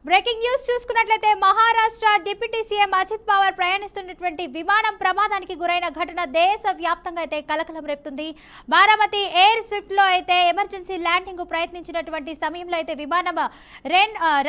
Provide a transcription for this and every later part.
Breaking news చూసుకున్నట్లయితే Maharashtra deputy CM Ajit Pawar ప్రయాణిస్తున్నటువంటి విమానం ప్రమాదానికి గురైన ఘటన దేశవ్యాప్తంగా అయితే కలకలం రేపుతుంది. బారామతి ఎయిర్ స్ట్రిప్ లో అయితే ఎమర్జెన్సీ ల్యాండింగ్ ప్రయత్నించినటువంటి సమయంలో అయితే విమానం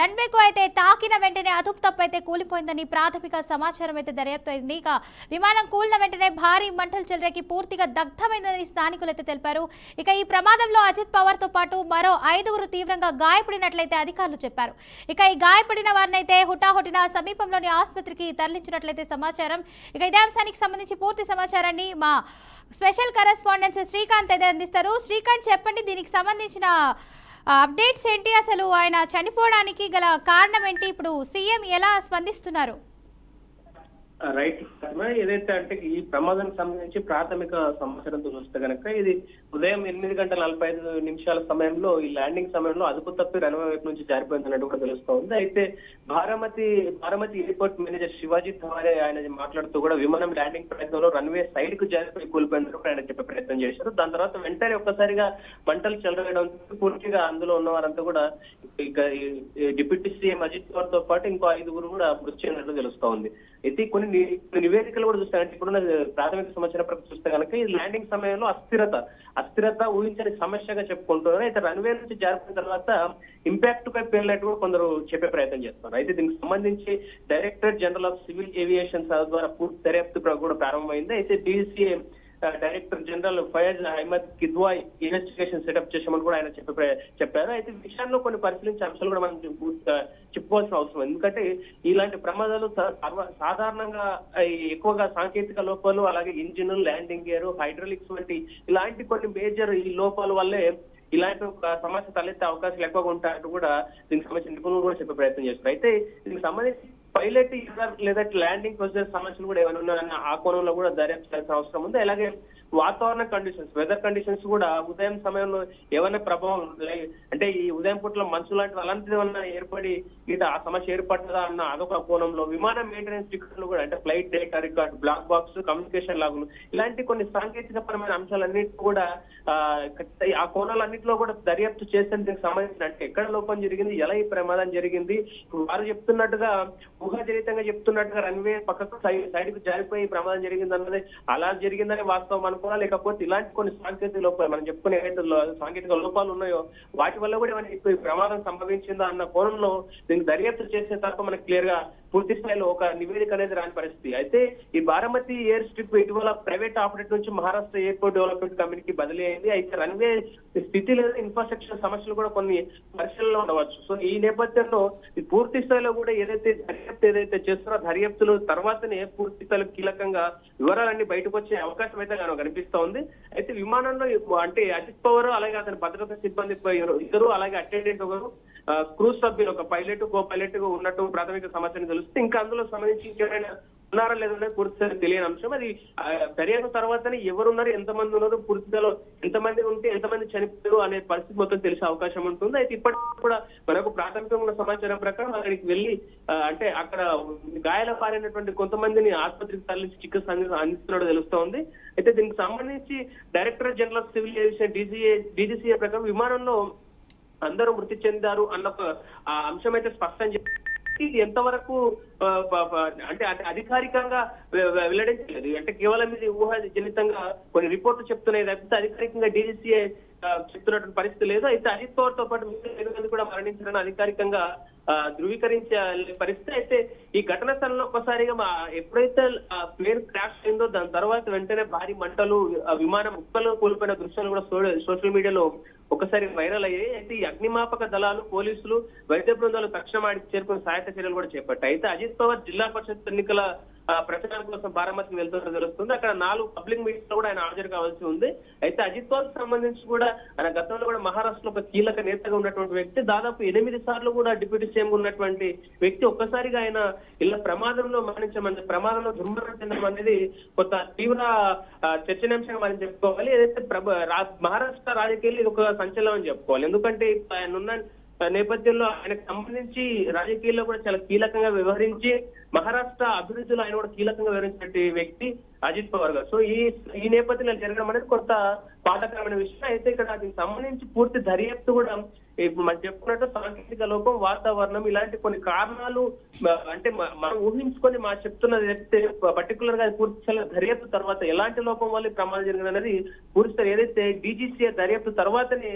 రన్వేకు అయితే తాకిన వెంటనే అదుపు తప్పు అయితే కూలిపోయిందని ప్రాథమిక సమాచారం అయితే దర్యాప్తు అయింది. ఇక విమానం కూలిన వెంటనే భారీ మంటలు చెలరేకి పూర్తిగా దగ్ధమైందని స్థానికులు అయితే తెలిపారు. ఇక ఈ ప్రమాదంలో అజిత్ పవార్ తో పాటు మరో 5గురు తీవ్రంగా గాయపడినట్లయితే అధికారులు చెప్పారు. ఇక ఈ గాయపడిన వారినైతే హుటాహుటిన సమీపంలోని ఆసుపత్రికి తరలించినట్లయితే సమాచారం. ఇక ఇదే అంశానికి సంబంధించి పూర్తి సమాచారాన్ని మా స్పెషల్ కరెస్పాండెంట్ శ్రీకాంత్ అయితే అందిస్తారు. శ్రీకాంత్, చెప్పండి, దీనికి సంబంధించిన అప్డేట్స్ ఏంటి? అసలు ఆయన చనిపోవడానికి గల కారణం ఏంటి? ఇప్పుడు సీఎం ఎలా స్పందిస్తున్నారు? రైట్ ఏదైతే అంటే ఈ ప్రమాదానికి సంబంధించి ప్రాథమిక సమాచారంతో చూస్తే కనుక ఇది ఉదయం 8:45 సమయంలో ఈ ల్యాండింగ్ సమయంలో అదుపు తప్పి రన్వే వైపు నుంచి జారిపోయిందన్నట్టు కూడా తెలుస్తోంది. అయితే బారామతి ఎయిర్పోర్ట్ మేనేజర్ శివాజీ ధవారే ఆయన మాట్లాడుతూ కూడా విమానం ల్యాండింగ్ ప్రయత్నంలో రన్వే సైడ్ కు జారిపోయి కూలిపోయిందని ఆయన చెప్పే ప్రయత్నం చేశారు. దాని తర్వాత వెంటనే ఒక్కసారిగా మంటలు చెలరేయడం పూర్తిగా అందులో ఉన్న వారంతా కూడా ఇక డిప్యూటీ సీఎం అజిత్ పవార్ తో పాటు ఇంకో 5గురు కూడా మృతి చెందినట్లు తెలుస్తోంది. అయితే కొన్ని నివేదికలు కూడా చూస్తారంటే ఇప్పుడున్న ప్రాథమిక సమాచారం ప్రకారం చూస్తే కనుక ఈ ల్యాండింగ్ సమయంలో అస్థిరత ఊహించని సమస్యగా చెప్పుకుంటున్నారు. అయితే రన్వే నుంచి జారిపోయిన తర్వాత ఇంపాక్ట్ పై పేర్లట్టు కొందరు చెప్పే ప్రయత్నం చేస్తున్నారు. అయితే దీనికి సంబంధించి director general of civil aviation ద్వారా పూర్తి దర్యాప్తు కూడా ప్రారంభమైంది. అయితే DCA director general Fayaz Ahmed Kidwai investigation setup చేసామని కూడా ఆయన చెప్పారు. అయితే విషయాల్లో కొన్ని పరిశీలించే అంశాలు కూడా మనం చెప్పుకోవాల్సిన అవసరం. ఎందుకంటే ఇలాంటి ప్రమాదాలు సాధారణంగా ఎక్కువగా సాంకేతిక లోపాలు, అలాగే ఇంజిన్, ల్యాండింగ్ గేర్, హైడ్రాలిక్స్ వంటి ఇలాంటి కొన్ని మేజర్ ఈ లోపాల వల్లే ఇలాంటి ఒక సమస్య తలెత్తే అవకాశాలు ఎక్కువగా ఉంటాయంటూ కూడా దీనికి సంబంధించిన నిపుణులు కూడా చెప్పే ప్రయత్నం చేస్తారు. అయితే దీనికి సంబంధించి పైలట్ లేదా ల్యాండింగ్ ప్రొసీజర్ సమస్యలు కూడా ఏమైనా ఉన్నాయన్న ఆ కోణంలో కూడా దర్యాప్తు చేయాల్సిన అవసరం ఉంది. అలాగే వాతావరణ కండిషన్స్, వెదర్ కండిషన్స్ కూడా ఉదయం సమయంలో ఏమైనా ప్రభావం అంటే ఈ ఉదయం పూటలో మంచు లాంటివి అలాంటిది ఏమన్నా ఏర్పడి ఆ సమస్య ఏర్పడ్డదా అన్న అదొక కోణంలో విమాన మెయింటెనెన్స్ టికెట్లు కూడా అంటే flight data record, black box, communication లాగులు ఇలాంటి కొన్ని సాంకేతిక పరమైన అంశాలన్నిటి కూడా ఆ కోణాలన్నింటిలో కూడా దర్యాప్తు చేసేందుకు సంబంధించిన అంటే ఎక్కడ లోపం జరిగింది, ఎలా ఈ ప్రమాదం జరిగింది, వారు చెప్తున్నట్టుగా ఊహాజనితంగా చెప్తున్నట్టుగా రన్వే పక్కకు సైడ్ కు జారిపోయి ప్రమాదం జరిగింది అన్నది అలా జరిగిందని వాస్తవం అనుకోవాలా, లేకపోతే ఇలాంటి కొన్ని సాంకేతిక లోపాలు మనం చెప్పుకునే ఏదైతే సాంకేతిక లోపాలు ఉన్నాయో వాటి వల్ల కూడా ఏమైనా ఈ ప్రమాదం సంభవించిందా అన్న కోణంలో దీనికి దర్యాప్తు చేసే తప్ప మనకు క్లియర్ గా పూర్తి స్థాయిలో ఒక నివేదిక అనేది రాని పరిస్థితి. అయితే ఈ బారామతి ఎయిర్ స్ట్రిప్ ఇటీవల ప్రైవేట్ ఆపరేటర్ నుంచి మహారాష్ట్ర ఎయిర్పోర్ట్ డెవలప్మెంట్ కంపెనీకి బదిలీ అయింది. అయితే రన్వే స్థితి లేదా ఇన్ఫ్రాస్ట్రక్చర్ సమస్యలు కూడా కొన్ని పరిశీలనలో ఉండవచ్చు. సో ఈ నేపథ్యంలో ఈ పూర్తి స్థాయిలో కూడా ఏదైతే చేస్తున్నారో దర్యాప్తులు తర్వాతనే పూర్తి స్థాయిలో కీలకంగా వివరాలన్నీ బయటకు వచ్చే అవకాశం అయితే కనిపిస్తా ఉంది. అయితే విమానంలో అంటే అజిత్ పవార్ అలాగే అతని భద్రతా సిబ్బంది ఇద్దరు అలాగే అటెండెంట్ ఒకరు క్రూజ్ సభ్యులు ఒక పైలట్ కో పైలట్ ఉన్నట్టు ప్రాథమిక సమాచారం తెలుస్తుంది. ఇంకా అందులో సంబంధించి ఇంకేమైనా ఉన్నారా లేదనేది పూర్తిగా తెలియని అంశం. అది దర్యాప్తు తర్వాతనే ఎవరున్నారు, ఎంతమంది ఉన్నారు, పూర్తిగా ఎంతమంది ఉంటే ఎంతమంది చనిపోయారు అనే పరిస్థితి మొత్తం తెలిసే అవకాశం ఉంటుంది. అయితే ఇప్పటికీ కూడా మనకు ప్రాథమికంగా ఉన్న సమాచారం ప్రకారం అక్కడికి వెళ్ళి అంటే అక్కడ గాయాల పారైనటువంటి కొంతమందిని ఆసుపత్రికి తరలించి చికిత్స అందిస్తున్నట్టు తెలుస్తోంది. అయితే దీనికి సంబంధించి director general of civil aviation DGCA ప్రకారం విమానంలో అందరూ మృతి చెందారు అన్న అంశం అయితే స్పష్టం చేసి ఇది ఎంతవరకు అంటే అధికారికంగా వెల్లడించలేదు. అంటే కేవలం ఇది ఊహాజనితంగా కొన్ని రిపోర్ట్లు చెప్తున్నాయి తప్పితే అధికారికంగా డీజీసీఏ చెప్తున్నటువంటి పరిస్థితి లేదు. అయితే అజిత్ పవార్ తో పాటు 5 మంది కూడా మరణించారని అధికారికంగా ధృవీకరించే పరిస్థితి. అయితే ఈ ఘటన స్థలంలో ఒక్కసారిగా ఎప్పుడైతే ప్లేన్ క్రాష్ అయిందో దాని తర్వాత వెంటనే భారీ మంటలు, విమానం ముక్కలు కూలిపోయిన దృశ్యాలు కూడా సోషల్ మీడియాలో ఒకసారి వైరల్ అయ్యాయి. అయితే ఈ అగ్నిమాపక దళాలు, పోలీసులు, వైద్య బృందాలు తక్షణం ఆడికి చేరుకుని సహాయక చర్యలు కూడా చేపట్టాయి. అయితే అజిత్ పవార్ జిల్లా పరిషత్ ఎన్నికల ప్రచారం కోసం బారామతికి వెళ్తున్నట్టు తెలుస్తుంది. అక్కడ 4 పబ్లిక్ మీటింగ్స్ లో కూడా ఆయన హాజరు కావాల్సి ఉంది. అయితే అజిత్ పవార్ సంబంధించి కూడా ఆయన గతంలో కూడా మహారాష్ట్రలో ఒక కీలక నేతగా ఉన్నటువంటి వ్యక్తి, దాదాపు 8 సార్లు కూడా డిప్యూటీ సీఎం ఉన్నటువంటి వ్యక్తి ఒక్కసారిగా ఆయన ఇలా ప్రమాదంలో ప్రమాదంలో దుర్మరణం చెందడం అనేది కొంత తీవ్ర చర్చనీయాంశంగా మనం చెప్పుకోవాలి. ఏదైతే మహారాష్ట్ర రాజకీయాలు ఇది ఒక సంచలనం అని చెప్పుకోవాలి. ఎందుకంటే ఆయన ఉన్న నేపథ్యంలో ఆయనకు సంబంధించి రాజకీయాల్లో కూడా చాలా కీలకంగా వ్యవహరించి మహారాష్ట్ర అభివృద్ధిలో ఆయన కూడా కీలకంగా వ్యవహరించిన వ్యక్తి అజిత్ పవార్ గారు. సో ఈ నేపథ్యంలో జరగడం అనేది కొంత బాధాకరమైన విషయం. అయితే ఇక్కడ దీనికి సంబంధించి పూర్తి దర్యాప్తు కూడా ఇప్పుడు మనం చెప్పుకున్నట్టు సాంకేతిక లోపం, వాతావరణం, ఇలాంటి కొన్ని కారణాలు అంటే మనం ఊహించుకొని మా చెప్తున్నది అయితే పర్టికులర్ గా పూర్తి దర్యాప్తు తర్వాత ఎలాంటి లోపం వల్ల ప్రమాదం జరిగింది అనేది పూర్తి ఏదైతే డీజీసీ దర్యాప్తు తర్వాతనే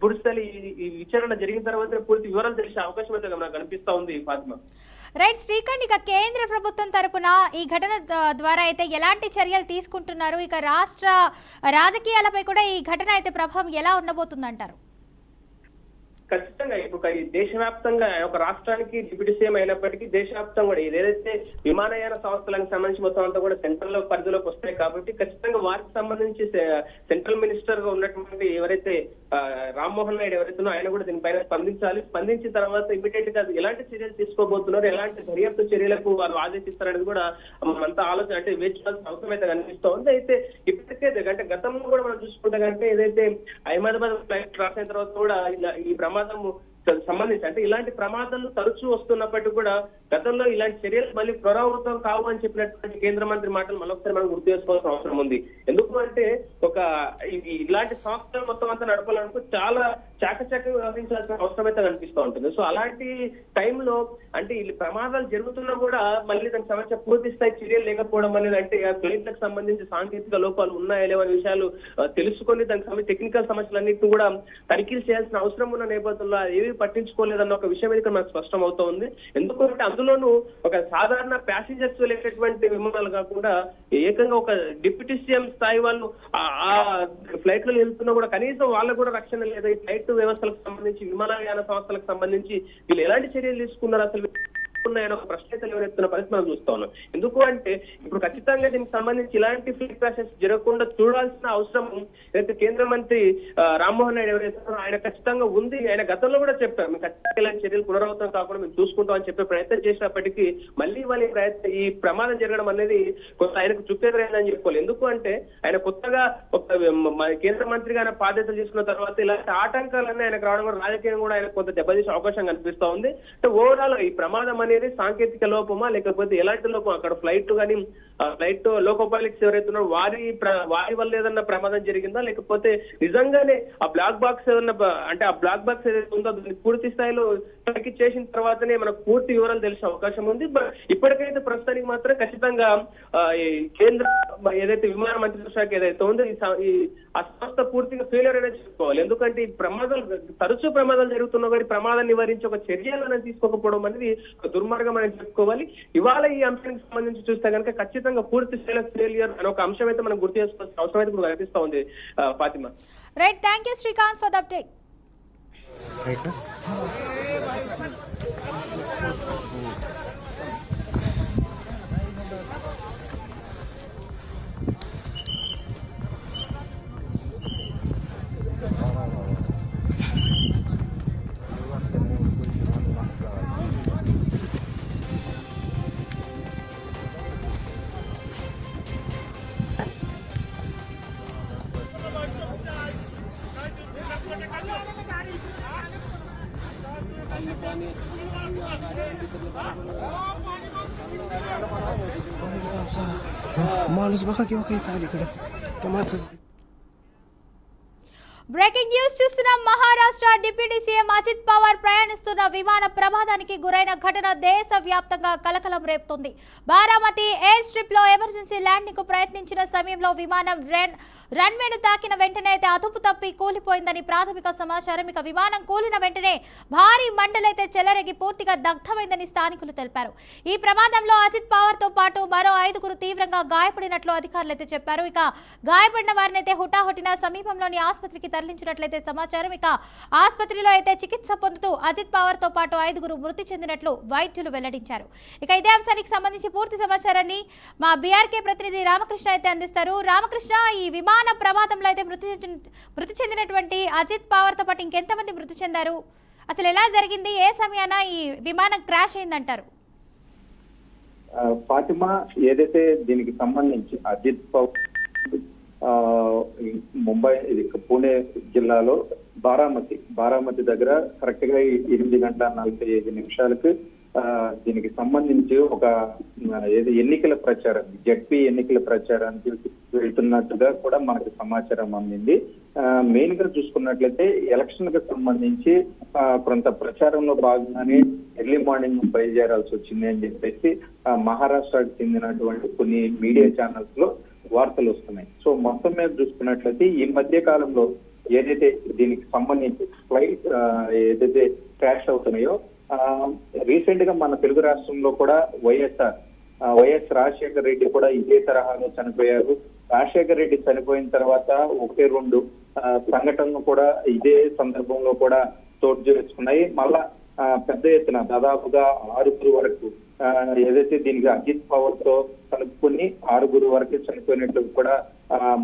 పూర్తి ఈ విచారణ జరిగిన తర్వాతనే పూర్తి వివరాలు తెలిసే అవకాశం అయితే మనకు కనిపిస్తా ఉంది ఫాతిమా. రైట్ శ్రీకాంత్, ఇక కేంద్ర ప్రభుత్వం తరపున ఈ ఘటన ద్వారా అయితే ఎలాంటి చర్యలు తీసుకుంటున్నారు? ఇక రాష్ట్ర రాజకీయాలపై కూడా ఈ ఘటన అయితే ప్రభావం ఎలా ఉండబోతుందంటారు? ఖచ్చితంగా ఇప్పుడు దేశవ్యాప్తంగా ఒక రాష్ట్రానికి డిప్యూటీ సీఎం అయినప్పటికీ దేశవ్యాప్తంగా కూడా ఏదైతే విమానయాన సంస్థలకు సంబంధించి మొత్తం అంతా కూడా సెంట్రల్ పరిధిలోకి వస్తాయి కాబట్టి ఖచ్చితంగా వారికి సంబంధించి సెంట్రల్ మినిస్టర్ గా ఉన్నటువంటి ఎవరైతే రామ్మోహన్ నాయుడు ఎవరైతే ఆయన కూడా దీనిపైన స్పందించాలి. స్పందించిన తర్వాత ఇమీడియట్ గా ఎలాంటి చర్యలు తీసుకోబోతున్నారు, ఎలాంటి దర్యాప్తు చర్యలకు వారు ఆదేశిస్తారనేది కూడా మనమంతా ఆలోచన అంటే వేచి చూడాల్సిన అవసరం అయితే కనిపిస్తూ ఉంది. అయితే ఇప్పటికే అంటే గతంలో కూడా మనం చూసుకుంటే కంటే ఏదైతే అహ్మదాబాద్ ఫ్లైట్ క్రాస్ అయిన తర్వాత కూడా ఈ ప్రమాదం సంబంధించి అంటే ఇలాంటి ప్రమాదాలు తరచూ వస్తున్నప్పటికీ కూడా గతంలో ఇలాంటి చర్యలు మళ్ళీ పునరావృతం కావు అని చెప్పినటువంటి కేంద్ర మంత్రి మాటలు మరొకసారి మనం గుర్తు చేసుకోవాల్సిన అవసరం ఉంది. ఎందుకు అంటే ఇలాంటి సంస్థలు మొత్తం అంతా నడపాలనుకో చాలా చాకచక్యంగా వ్యవహరించాల్సిన అవసరం అయితే కనిపిస్తూ ఉంటుంది. సో అలాంటి టైంలో అంటే ఈ ప్రమాదాలు జరుగుతున్నా కూడా మళ్ళీ దానికి సంబంధించిన పూర్తి స్థాయి చర్యలు లేకపోవడం అనేది అంటే ఫ్లైట్లకు సంబంధించి సాంకేతిక లోపాలు ఉన్నాయా లేవనే విషయాలు తెలుసుకొని దానికి సంబంధించి టెక్నికల్ సమస్యలన్నింటినీ కూడా తనిఖీలు చేయాల్సిన అవసరం ఉన్న నేపథ్యంలో ఏవి పట్టించుకోలేదన్న ఒక విషయం అయితే మనకు స్పష్టం అవుతోంది. ఎందుకంటే అందులోనూ ఒక సాధారణ ప్యాసింజర్స్ వెళ్ళేటటువంటి విమానాలు కాకుండా ఏకంగా ఒక డిప్యూటీ సీఎం స్థాయి వాళ్ళు ఆ ఫ్లైట్ లో వెళ్తున్నా కూడా కనీసం వాళ్ళకు కూడా రక్షణ లేదా ఈ ఫ్లైట్ వ్యవస్థలకు సంబంధించి విమానయాన సంస్థలకు సంబంధించి వీళ్ళు ఎలాంటి చర్యలు తీసుకున్నారు అసలు ఉన్నాయని ఒక ప్రశ్న అయితే లేవనెత్తున్న పరిస్థితి మనం చూస్తా ఉన్నాం. ఎందుకు అంటే ఇప్పుడు ఖచ్చితంగా దీనికి సంబంధించి ఇలాంటి ఫ్లైట్ క్రాషెస్ జరగకుండా చూడాల్సిన అవసరం ఏదైతే కేంద్ర మంత్రి రామ్మోహన్ నాయుడు ఎవరైతే ఆయన ఖచ్చితంగా ఉంది. ఆయన గతంలో కూడా చెప్పారు మేము ఖచ్చితంగా ఇలాంటి చర్యలు పునరావృతం కాకుండా మేము చూసుకుంటాం అని చెప్పే ప్రయత్నం చేసినప్పటికీ మళ్ళీ వాళ్ళ ఈ ప్రమాదం జరగడం అనేది కొంత ఆయనకు చుట్టెదురైందని చెప్పుకోవాలి. ఎందుకు అంటే ఆయన కొత్తగా ఒక కేంద్ర మంత్రిగా ఆయన బాధ్యతలు తీసుకున్న తర్వాత ఇలాంటి ఆటంకాలన్నీ ఆయనకు రావడం కూడా రాజకీయం కూడా ఆయన కొంత దెబ్బతీసే అవకాశం కనిపిస్తా ఉంది. అంటే ఓవరాల్ ఈ ప్రమాదం అనేది సాంకేతిక లోపమా లేకపోతే ఎలాంటి లోపం అక్కడ ఫ్లైట్ కానీ ఫ్లైట్ లోకో పైలట్స్ ఎవరైతే ఉన్నారో వారి వల్ల ఏదన్నా ప్రమాదం జరిగిందా లేకపోతే నిజంగానే ఆ బ్లాక్ బాక్స్ ఏదన్నా అంటే ఆ బ్లాక్ బాక్స్ ఏదైతే ఉందో దాన్ని పూర్తి స్థాయిలో తనిఖీ చేసిన తర్వాతనే మనకు పూర్తి వివరాలు తెలిసే అవకాశం ఉంది. ఇప్పటికైతే ప్రస్తుతానికి మాత్రం ఖచ్చితంగా కేంద్ర ఏదైతే విమాన మంత్రిత్వ శాఖ ఏదైతే ఉందో ఈ ఆ సంస్థ పూర్తిగా ఫెయిల్యూర్ అనేది చెప్పుకోవాలి. ఎందుకంటే ఈ ప్రమాదాలు తరచూ ప్రమాదాలు జరుగుతున్నా కానీ ప్రమాదాన్ని నివారించి ఒక చర్యలను తీసుకోకపోవడం అనేది ఒక దుర్మార్గం అని చెప్పుకోవాలి. ఇవాళ ఈ అంశానికి సంబంధించి చూస్తే కనుక ఖచ్చితంగా పూర్తి స్థాయిలో ఫెయిల్యూర్ అనే ఒక అంశం అయితే మనం గుర్తు చేసుకోవాల్సిన అవసరం అయితే ఇప్పుడు కనిపిస్తా ఉంది Fatima. Right, thank you Srikanth for the update. माणूस बघा किंवा काही चाल इकडे त्या माणसाचं బ్రేకింగ్ న్యూస్ చూస్తున్నాం. మహారాష్ట్ర డిప్యూటీ సీఎం అజిత్ పవార్ ప్రయాణిస్తున్న విమాన ప్రమాదానికి గురైన ఘటన దేశవ్యాప్తంగా కలకలం రేపుతోంది. బారామతి ఎయిర్ స్ట్రిప్ లో ఎమర్జెన్సీ ల్యాండింగ్ కు ప్రయత్నించిన సమయంలో విమానం రన్వేను తాకిన వెంటనే అయితే అదుపు తప్పి కూలిపోయిందని ప్రాథమిక సమాచారం. ఇక విమానం కూలిన వెంటనే భారీ మంటలైతే చెలరేగి పూర్తిగా దగ్ధమైందని స్థానికులు తెలిపారు. ఈ ప్రమాదంలో అజిత్ పవార్ తో పాటు మరో 5 తీవ్రంగా గాయపడినట్లు అధికారులు అయితే చెప్పారు. ఇక గాయపడిన వారిని అయితే హుటాహుటిన సమీపంలోని ఆసుపత్రికి తరలించినట్లయితే సమాచారం. ఇక ఆసుపత్రిలో అయితే చికిత్స పొందుతూ అజిత్ పవార్ తో పాటు 5 మృతి చెందినట్లు వైద్యులు వెల్లడించారు. ఇక ఇదే అంశానికి సంబంధించి పూర్తి సమాచారాన్ని మా బీఆర్కే ప్రతినిధి రామకృష్ణ అయితే అందిస్తారు. రామకృష్ణ, ఈ విమాన ప్రమాదంలో అయితే మృతి చెందినటువంటి అజిత్ పవార్ తో పాటు ఇంకెంతమంది మృతి చెందారు, అసలు ఎలా జరిగింది, ఏ సమయాన ఈ విమానం క్రాష్ అయిందంటారు? ఫాతిమా, ఏదైతే దీనికి సంబంధించి అజిత్ పవార్ ముంబై పూణే జిల్లాలో బారామతి దగ్గర కరెక్ట్ గా 8:45 దీనికి సంబంధించి ఒక ఏది ఎన్నికల ప్రచారం జడ్పీ ఎన్నికల ప్రచారానికి వెళ్తున్నట్టుగా కూడా మనకు సమాచారం అందింది. మెయిన్ గా చూసుకున్నట్లయితే ఎలక్షన్ కి సంబంధించి కొంత ప్రచారంలో భాగంగానే ఎర్లీ మార్నింగ్ బయలుదేరాల్సి వచ్చింది అని చెప్పేసి మహారాష్ట్రకు చెందినటువంటి కొన్ని మీడియా ఛానల్స్ లో వార్తలు వస్తున్నాయి. సో మొత్తం మీద చూసుకున్నట్లయితే ఈ మధ్య కాలంలో ఏదైతే దీనికి సంబంధించి ఫ్లైట్ ఏదైతే క్రాష్ అవుతున్నాయో రీసెంట్ గా మన తెలుగు రాష్ట్రంలో కూడా వైఎస్ రాజశేఖర రెడ్డి కూడా ఇదే తరహాలో చనిపోయారు. రాజశేఖర రెడ్డి చనిపోయిన తర్వాత 1-2 సంఘటనలు కూడా ఇదే సందర్భంలో కూడా చోటు చేసుకున్నాయి. మళ్ళా పెద్ద ఎత్తున దాదాపుగా 6 వరకు ఏదైతే దీనికి అజిత్ పవర్ తో కలుపుకొని 6 వరకు చనిపోయినట్లు కూడా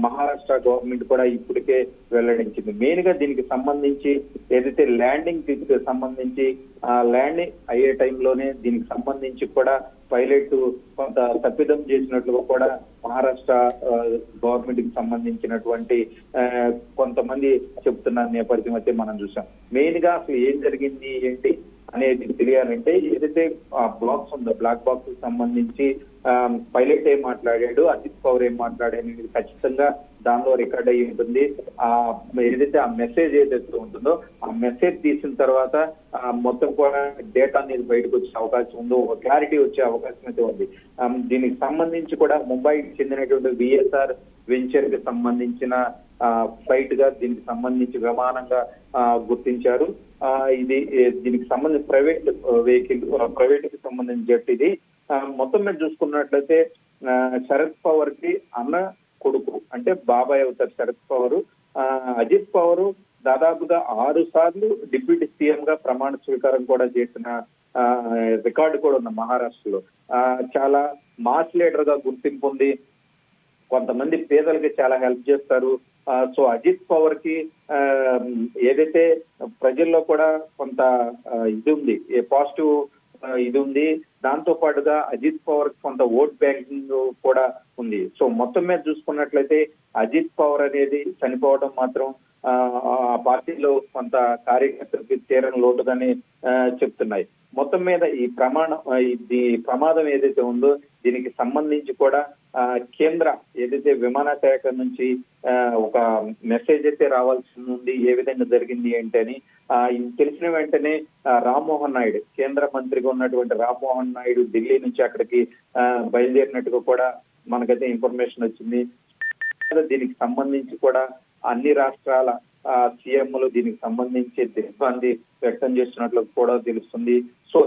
మహారాష్ట్ర గవర్నమెంట్ కూడా ఇప్పటికే వెల్లడించింది. మెయిన్ గా దీనికి సంబంధించి ఏదైతే ల్యాండింగ్ కి సంబంధించి ల్యాండింగ్ అయ్యే టైంలోనే దీనికి సంబంధించి కూడా పైలట్ కొంత తప్పిదం చేసినట్లుగా కూడా మహారాష్ట్ర గవర్నమెంట్ కి సంబంధించినటువంటి కొంతమంది చెప్తున్న నేపథ్యం అయితే మనం చూసాం. మెయిన్ గా అసలు ఏం జరిగింది ఏంటి అనేది తెలియాలంటే ఏదైతే బ్లాక్స్ ఉందో బ్లాక్ బాక్స్ కి సంబంధించి పైలట్ ఏం మాట్లాడాడు, అజిత్ పవర్ ఏం మాట్లాడాడు అనేది ఖచ్చితంగా దానిలో రికార్డ్ అయ్యి ఉంటుంది. ఏదైతే ఆ మెసేజ్ ఏదైతే ఉంటుందో ఆ మెసేజ్ తీసిన తర్వాత మొత్తం కూడా డేటా అనేది బయటకు వచ్చే అవకాశం ఉందో, ఒక క్లారిటీ వచ్చే అవకాశం అయితే ఉంది. దీనికి సంబంధించి కూడా ముంబైకి చెందినటువంటి విఎస్ఆర్ వెంచర్ కి సంబంధించిన ఫ్లైట్ గా దీనికి సంబంధించి విమానంగా గుర్తించారు. ఇది దీనికి సంబంధించి ప్రైవేట్ వెహికల్ ప్రైవేట్ కి సంబంధించిన జెట్ ఇది. మొత్తం మీద చూసుకున్నట్లయితే శరద్ పవర్ కి అన్న కొడుకు అంటే బాబాయ్ అవుతారు శరద్ పవర్. అజిత్ పవర్ దాదాపుగా 6 సార్లు డిప్యూటీ సీఎం గా ప్రమాణ స్వీకారం కూడా చేసిన రికార్డు కూడా ఉంది మహారాష్ట్రలో. చాలా మాస్ లీడర్ గా గుర్తింపు ఉంది. కొంతమంది పేదలకి చాలా హెల్ప్ చేస్తారు. సో అజిత్ పవర్ కి ఏదైతే ప్రజల్లో కూడా కొంత ఇది ఉంది, పాజిటివ్ ఇది ఉంది. దాంతో పాటుగా అజిత్ పవర్ కొంత ఓట్ బ్యాంకింగ్ కూడా ఉంది. సో మొత్తం మీద చూసుకున్నట్లయితే అజిత్ పవర్ అనేది చనిపోవడం మాత్రం ఆ పార్టీలో కొంత కార్యకర్తలకి తీరని లోటుదని చెప్తున్నాయి. మొత్తం మీద ఈ ప్రమాదం ఏదైతే ఉందో దీనికి సంబంధించి కూడా కేంద్ర ఏదైతే విమానశాఖ నుంచి ఒక మెసేజ్ అయితే రావాల్సి ఉంది, ఏ విధంగా జరిగింది ఏంటని. తెలిసిన వెంటనే రామ్మోహన్ నాయుడు కేంద్ర మంత్రిగా ఉన్నటువంటి రామ్మోహన్ నాయుడు ఢిల్లీ నుంచి అక్కడికి బయలుదేరినట్టుగా కూడా మనకైతే ఇన్ఫర్మేషన్ వచ్చింది. దీనికి సంబంధించి కూడా అన్ని రాష్ట్రాల సీఎంలు దీనికి సంబంధించి దిగ్భ్రాంతి వ్యక్తం చేస్తున్నట్లు కూడా తెలుస్తుంది. సో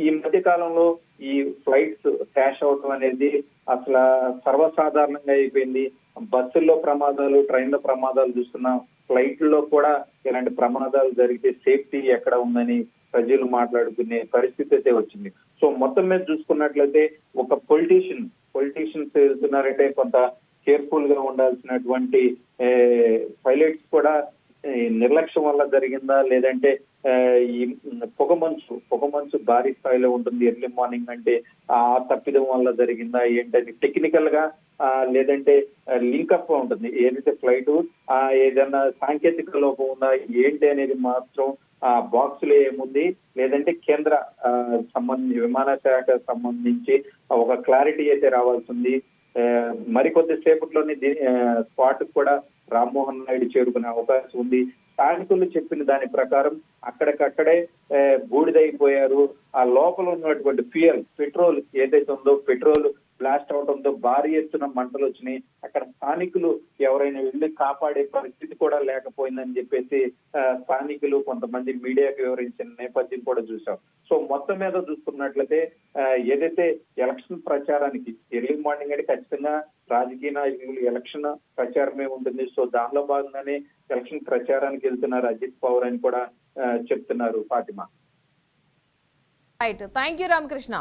ఈ మధ్య కాలంలో ఈ ఫ్లైట్స్ క్రాష్ అవటం అనేది అసలు సర్వసాధారణంగా అయిపోయింది. బస్సుల్లో ప్రమాదాలు, ట్రైన్ల ప్రమాదాలు చూస్తున్నాం. ఫ్లైట్లో కూడా ఇలాంటి ప్రమాదాలు జరిగితే సేఫ్టీ ఎక్కడ ఉందని ప్రజలు మాట్లాడుకునే పరిస్థితి అయితే వచ్చింది. సో మొత్తం మీద చూసుకున్నట్లయితే ఒక పొలిటీషియన్స్ వెళ్తున్నారంటే కొంత కేర్ఫుల్ గా ఉండాల్సినటువంటి పైలట్స్ కూడా నిర్లక్ష్యం వల్ల జరిగిందా, లేదంటే ఈ పొగమంచు భారీ స్థాయిలో ఉంటుంది ఎర్లీ మార్నింగ్ అంటే ఆ తప్పిదం వల్ల జరిగిందా ఏంటని టెక్నికల్ గా లేదంటే లింకప్ ఉంటుంది ఏదైతే ఫ్లైట్ ఏదైనా సాంకేతిక లోపం ఉందా ఏంటి అనేది మాత్రం ఆ బాక్స్ లో ఏముంది, లేదంటే కేంద్ర విమానశాఖ సంబంధించి ఒక క్లారిటీ అయితే రావాల్సింది. మరికొద్ది సేపట్లోనే స్పాట్ కూడా రామ్మోహన్ నాయుడు చేరుకునే అవకాశం ఉంది. స్థానికులు చెప్పిన దాని ప్రకారం అక్కడికక్కడే బూడిదైపోయారు. ఆ లోపల ఉన్నటువంటి పెట్రోల్ ఏదైతే ఉందో పెట్రోల్ బ్లాస్ట్ అవడంతో భారీ ఎత్తున మంటలు వచ్చినాయి. అక్కడ స్థానికులు ఎవరైనా వెళ్ళి కాపాడే పరిస్థితి కూడా లేకపోయిందని చెప్పేసి స్థానికులు కొంతమంది మీడియాకు వివరించిన నేపథ్యం కూడా చూసాం. సో మొత్తం మీద చూసుకున్నట్లయితే ఏదైతే ఎలక్షన్ ప్రచారానికి ఎర్లీ మార్నింగ్ అంటే ఖచ్చితంగా రాజకీయ నాయకులు ఎలక్షన్ ప్రచారమే ఉంటుంది. సో దానిలో భాగంగానే ఎలక్షన్ ప్రచారానికి వెళ్తున్నారు అజిత్ పవర్ అని కూడా చెప్తున్నారు Fatima. Right, thank you Ramakrishna.